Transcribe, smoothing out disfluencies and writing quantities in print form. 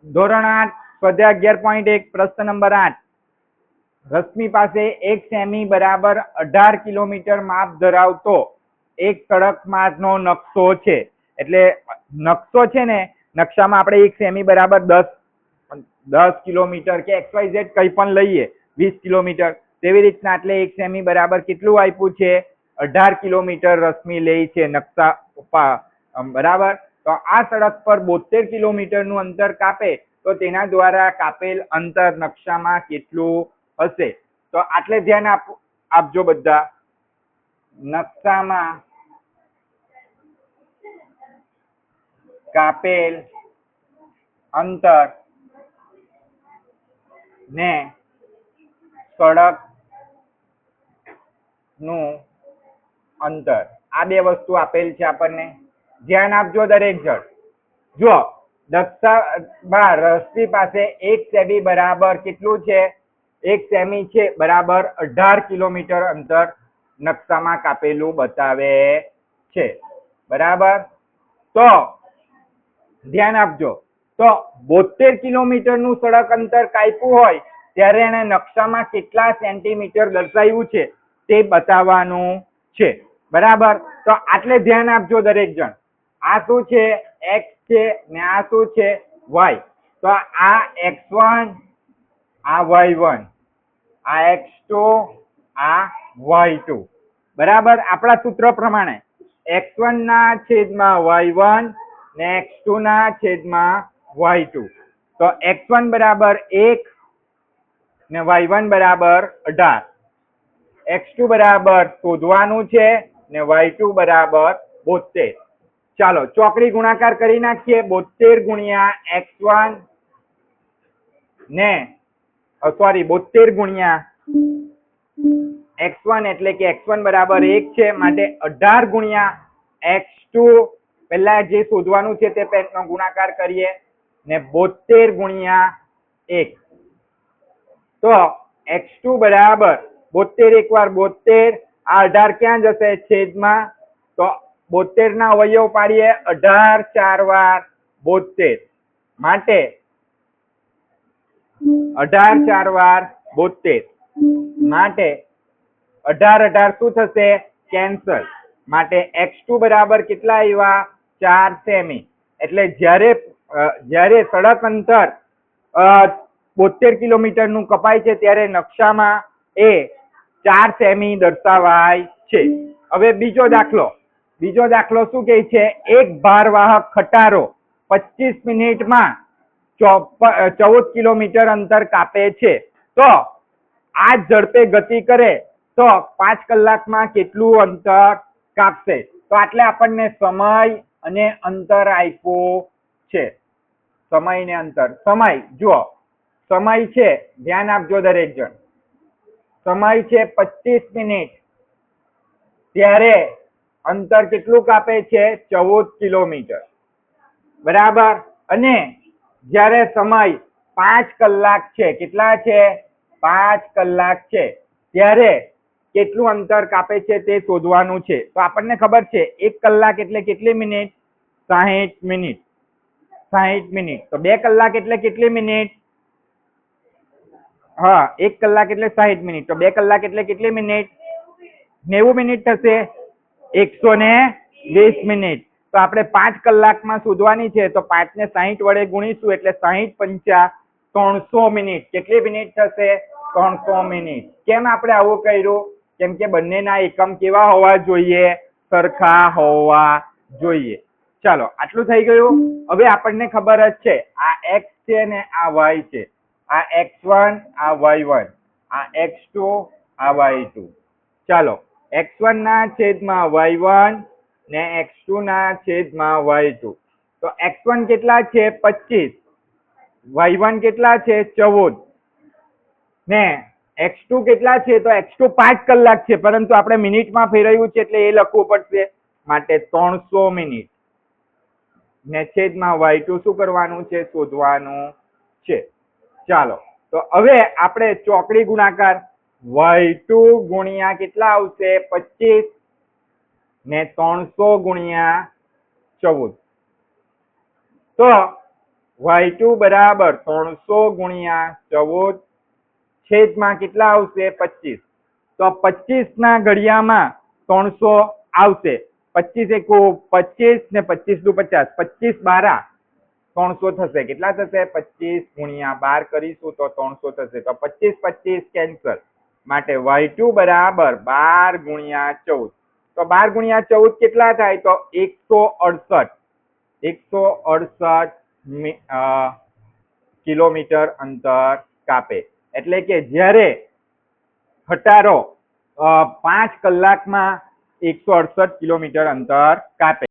ધોરણ 8 સ્વાધ્યાય 11.1 પ્રશ્ન નંબર 8. રશ્મિ પાસે 1 સેમી બરાબર 18 કિલોમીટર માપ ધરાવતો એક સડક માર્ગનો નકશો છે. એટલે નકશો છે ને, નકશામાં આપણે 1 સેમી બરાબર 10 કિલોમીટર કે XYZ કંઈ પણ લઈએ, 20 કિલોમીટર, તેવી રીતના એટલે 1 સેમી બરાબર કેટલું આપ્યું છે? 18 કિલોમીટર રશ્મિ લે છે નકશા બરાબર. તો આ સડક પર 72 કિલોમીટરનું અંતર કાપે તો તેના દ્વારા કાપેલ અંતર નકશામાં કેટલું હશે? તો આટલે ધ્યાન આપજો બધા. નકશામાં કાપેલ અંતર ને સડક નું અંતર, આ બે વસ્તુ આપેલ છે આપણને. ધ્યાન આપજો દરેક જણ. જો રશ્મિ પાસે 1 સેમી બરાબર કેટલું છે? 1 સેમી છે બરાબર 18 કિલોમીટર અંતર નકશામાં કાપેલું બતાવે છે બરાબર. તો ધ્યાન આપજો, તો 72 કિલોમીટર નું સડક અંતર કાપ્યું હોય ત્યારે એને નકશામાં કેટલા સેન્ટીમીટર દર્શાવ્યું છે તે બતાવવાનું છે બરાબર. તો આટલે ધ્યાન આપજો દરેક જણ. આ શું છે? x છે ને આ શું છે? y. તો આ x1, આ y1, આ x2, આ y2 બરાબર. આપણા સૂત્ર પ્રમાણે x1 ના છેદમાં y1 ને x2 ના છેદમાં y2. તો x1 બરાબર 1 ને y1 બરાબર 18. x2 બરાબર શોધવાનું છે ને y2 બરાબર 72. ચાલો ચોકડી ગુણાકાર કરી નાખીએ. 72 ગુણ્યા x1 ને 72 ગુણ્યા x1 એટલે કે x1 બરાબર 1 છે, માટે 18 ગુણ્યા x2, પહેલા જે શોધવાનું છે તે પેટનો ગુણાકાર કરીએ, ને 72 ગુણ્યા 1. તો x2 બરાબર 72 એક વાર 72, આ 18 ક્યાં જશે? છેદમાં. તો 72 ના અવયવ પાડીએ, 18 4 વાર 72, માટે 18 4 વાર 72, માટે 18 શું થશે? કેન્સલ. માટે x2 બરાબર કેટલા આવ્યા? 4 સેમી. એટલે જ્યારે સડક અંતર 72 કિલોમીટર નું કપાય છે ત્યારે નકશામાં એ 4 સેમી દર્શાવાય છે. હવે બીજો દાખલો શું કહે છે? એક ભારવાહક ખટારો 25 મિનિટમાં 14 કિલોમીટર અંતર કાપે છે. તો આ ઝડપે ગતિ કરે તો 5 કલાકમાં કેટલું અંતર કાપશે? તો આટલે આપણને સમય અને અંતર આપ્યું છે. સમય ને અંતર. સમય જુઓ, સમય છે, ધ્યાન આપજો દરેક જણ. સમય છે 25 મિનિટ, ત્યારે અંતર કેટલું કાપે છે? 14 કિલોમીટર બરાબર. અને જ્યારે સમય 5 કલાક છે, કેટલા છે? 5 કલાક છે, ત્યારે કેટલું અંતર કાપે છે તે શોધવાનું છે. તો આપણને ખબર છે 1 કલાક એટલે કેટલી મિનિટ? 60 મિનિટ. 60 મિનિટ. તો 2 કલાક એટલે કેટલી મિનિટ? હા, 1 કલાક એટલે 60 મિનિટ. તો 2 કલાક એટલે કેટલી મિનિટ? 90 મિનિટ થશે. 120 મિનિટ. તો આપણે 5 કલાકમાં શોધવાની છે, તો 5 ને 60 વડે ગુણીશું એટલે 60 પંચા 300 મિનિટ. કેટલી મિનિટ થશે? 300 મિનિટ. કેમ આપણે આવું કર્યું? કેમ કે બંનેના એકમ કેવા હોવા જોઈએ? સરખા હોવા જોઈએ. ચાલો આટલું થઈ ગયું. હવે આપણને ખબર જ છે આ x છે ને આ y છે. આ x1, આ y1, આ x2, આ y2. ચાલો x1 ના છેદમાં y1 ને x2 ના છેદમાં y2. તો x1 કેટલા છે? 25. y1 કેટલા છે? 14. ને x2 કેટલા છે? તો x2 5 કલાક છે, પરંતુ આપણે મિનિટમાં ફેરવ્યું છે એટલે એ લખવું પડશે, માટે 300 મિનિટ. ને છેદમાં y2 શું કરવાનું છે? શોધવાનું છે. ચાલો તો હવે આપણે ચોકડી ગુણાકાર. y2 ગુણ્યા કેટલા આવશે? 25 ને 300 ગુણ્યા 14. તો y2 બરાબર 300 ગુણ્યા 14 છેદમાં કેટલા આવશે 25. તો 25 ના ઘડિયામાં 300 આવશે. 25 એકુ 25 ને 25 દુ 50, 25 બારા 300 થશે. કેટલા થશે? 25 ગુણ્યા 12 કરીશું તો 300 થશે. તો 25 25 કેન્સલ. માટે y2 બરાબર 12 ગુણ્યા 14. તો 12 ગુણ્યા 14 કેટલા થાય? તો 168 કિલોમીટર અંતર કાપે. એટલે કે જ્યારે ખટારો 5 કલાકમાં 168 કિલોમીટર અંતર કાપે.